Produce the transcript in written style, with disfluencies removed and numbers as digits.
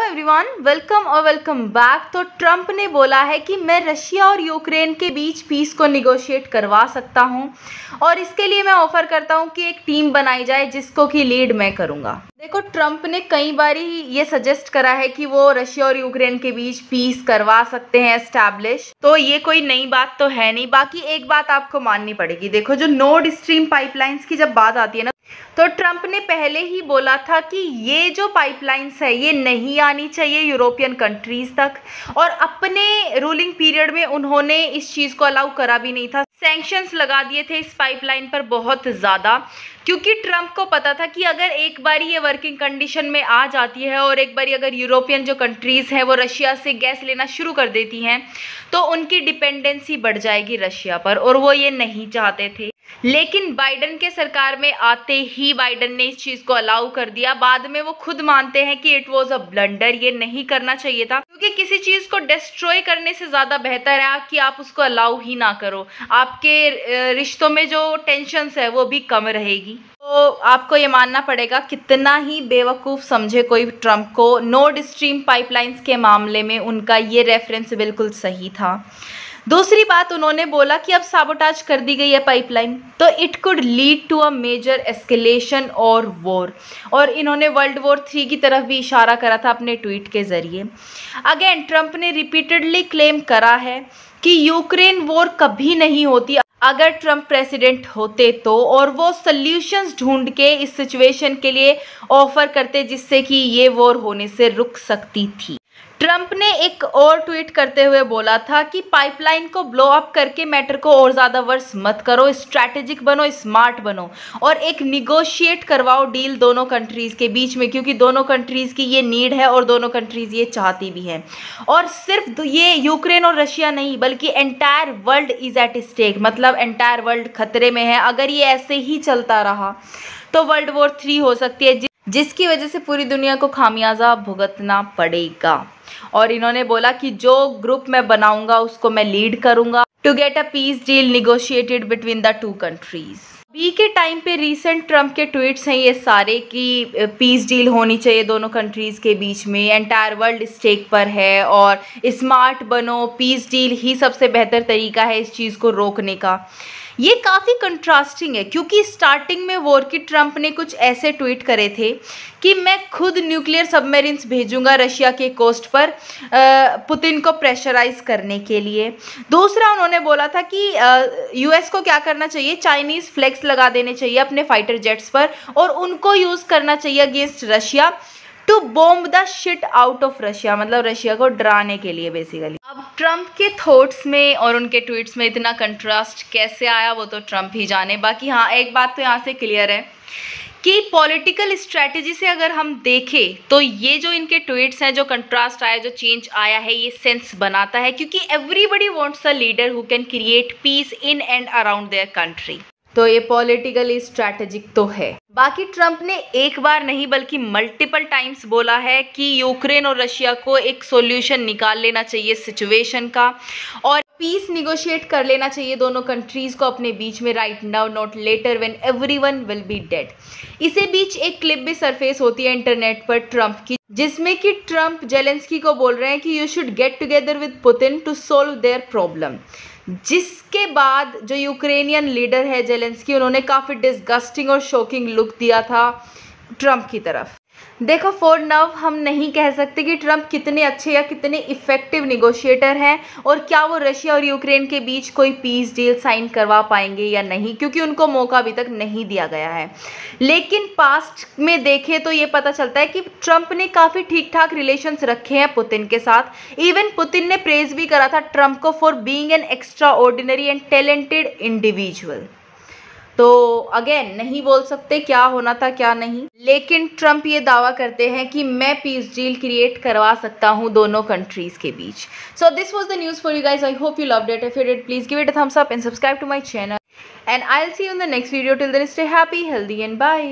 Everyone, welcome back. तो Trump ने बोला है कि मैं रशिया और यूक्रेन के बीच पीस को निगोशिएट करवा सकता हूं और इसके लिए मैं ऑफर करता हूं कि एक टीम बनाई जाए जिसको कि लीड मैं करूंगा। देखो, ट्रम्प ने कई बार ये सजेस्ट करा है कि वो रशिया और यूक्रेन के बीच पीस करवा सकते हैं एस्टैब्लिश, तो ये कोई नई बात तो है नहीं। बाकी एक बात आपको माननी पड़ेगी, देखो जो नॉर्ड स्ट्रीम पाइपलाइंस की जब बात आती है ना, तो ट्रम्प ने पहले ही बोला था कि ये जो पाइपलाइंस है ये नहीं आनी चाहिए यूरोपियन कंट्रीज तक, और अपने रूलिंग पीरियड में उन्होंने इस चीज़ को अलाउ करा भी नहीं था। सैंक्शंस लगा दिए थे इस पाइपलाइन पर बहुत ज़्यादा, क्योंकि ट्रम्प को पता था कि अगर एक बारी ये वर्किंग कंडीशन में आ जाती है और एक बारी अगर यूरोपियन जो कंट्रीज़ हैं वो रशिया से गैस लेना शुरू कर देती हैं तो उनकी डिपेंडेंसी बढ़ जाएगी रशिया पर, और वो ये नहीं चाहते थे। लेकिन बाइडन के सरकार में आते ही बाइडन ने इस चीज़ को अलाउ कर दिया। बाद में वो खुद मानते हैं कि इट वॉज अ ब्लंडर, ये नहीं करना चाहिए था, क्योंकि किसी चीज़ को डिस्ट्रॉय करने से ज़्यादा बेहतर है कि आप उसको अलाउ ही ना करो। आपके रिश्तों में जो टेंशन्स है वो भी कम रहेगी। तो आपको ये मानना पड़ेगा, कितना ही बेवकूफ़ समझे कोई ट्रम्प को, नॉर्ड स्ट्रीम पाइपलाइंस के मामले में उनका ये रेफरेंस बिल्कुल सही था। दूसरी बात, उन्होंने बोला कि अब साबोटाज कर दी गई है पाइपलाइन तो it could lead to a major escalation और वॉर, और इन्होंने वर्ल्ड वॉर 3 की तरफ भी इशारा करा था अपने ट्वीट के जरिए। अगेन ट्रम्प ने रिपीटेडली क्लेम करा है कि यूक्रेन वॉर कभी नहीं होती अगर ट्रम्प प्रेसिडेंट होते तो, और वो सल्यूशंस ढूंढ के इस सिचुएशन के लिए ऑफर करते जिससे कि ये वॉर होने से रुक सकती थी। ट्रम्प ने एक और ट्वीट करते हुए बोला था कि पाइपलाइन को ब्लो अप करके मैटर को और ज़्यादा वर्स मत करो, स्ट्रैटेजिक बनो, स्मार्ट बनो और एक निगोशिएट करवाओ डील दोनों कंट्रीज़ के बीच में, क्योंकि दोनों कंट्रीज़ की ये नीड है और दोनों कंट्रीज़ ये चाहती भी हैं। और सिर्फ ये यूक्रेन और रशिया नहीं बल्कि entire world is at stake, मतलब एंटायर वर्ल्ड खतरे में है। अगर ये ऐसे ही चलता रहा तो वर्ल्ड वॉर 3 हो सकती है, जिसकी वजह से पूरी दुनिया को खामियाजा भुगतना पड़ेगा। और इन्होंने बोला कि जो ग्रुप मैं बनाऊंगा उसको मैं लीड करूंगा to get a peace deal negotiated between the two countries. अभी के टाइम पे रीसेंट ट्रम्प के ट्वीट्स हैं ये सारे कि पीस डील होनी चाहिए दोनों कंट्रीज़ के बीच में, एंटायर वर्ल्ड स्टेक पर है और स्मार्ट बनो, पीस डील ही सबसे बेहतर तरीका है इस चीज़ को रोकने का। ये काफ़ी कंट्रास्टिंग है, क्योंकि स्टार्टिंग में वॉर की ट्रम्प ने कुछ ऐसे ट्वीट करे थे कि मैं खुद न्यूक्लियर सबमरीन्स भेजूंगा रशिया के कोस्ट पर पुतिन को प्रेशराइज करने के लिए। दूसरा, उन्होंने बोला था कि यूएस को क्या करना चाहिए, चाइनीज़ फ्लैग्स लगा देने चाहिए अपने फाइटर जेट्स पर और उनको यूज़ करना चाहिए against Russia to bomb the shit out of Russia, मतलब रशिया को डराने के लिए बेसिकली। अब ट्रम्प के थॉट्स में और उनके ट्वीट्स में इतना कंट्रास्ट कैसे आया वो तो ट्रम्प ही जाने। बाकी हाँ, एक बात तो यहाँ से क्लियर है कि पॉलिटिकल स्ट्रैटेजी से अगर हम देखें तो ये जो इनके ट्वीट्स हैं, जो कंट्रास्ट आया, जो चेंज आया है, ये सेंस बनाता है, क्योंकि everybody wants a leader who can create peace in and around their country. तो ये पॉलिटिकली स्ट्रैटेजिक तो है। बाकी ट्रम्प ने एक बार नहीं बल्कि मल्टीपल टाइम्स बोला है कि यूक्रेन और रशिया को एक सॉल्यूशन निकाल लेना चाहिए सिचुएशन का और पीस निगोशिएट कर लेना चाहिए दोनों कंट्रीज़ को अपने बीच में, right now not later when everyone will be dead. इसी बीच एक क्लिप भी सरफेस होती है इंटरनेट पर ट्रम्प की, जिसमें कि ट्रम्प जेलेंस्की को बोल रहे हैं कि you should get together with Putin to solve their problem. जिसके बाद जो यूक्रेनियन लीडर है जेलेंस्की, उन्होंने काफ़ी डिस्गस्टिंग और शॉकिंग लुक दिया था ट्रम्प की तरफ। देखो, फॉर नाउ हम नहीं कह सकते कि ट्रम्प कितने अच्छे या कितने इफ़ेक्टिव निगोशिएटर हैं और क्या वो रशिया और यूक्रेन के बीच कोई पीस डील साइन करवा पाएंगे या नहीं, क्योंकि उनको मौका अभी तक नहीं दिया गया है। लेकिन पास्ट में देखें तो ये पता चलता है कि ट्रम्प ने काफ़ी ठीक ठाक रिलेशंस रखे हैं पुतिन के साथ। इवन पुतिन ने प्रेज भी करा था ट्रम्प को for being an extra ordinary and talented individual. तो अगेन नहीं बोल सकते क्या होना था क्या नहीं, लेकिन ट्रम्प ये दावा करते हैं कि मैं पीस डील क्रिएट करवा सकता हूँ दोनों कंट्रीज के बीच। So this was the news for you guys. I hope you loved it. If you did, please give it a thumbs up and subscribe to my channel, and I will see you in the next video. Till then, stay happy, healthy and bye.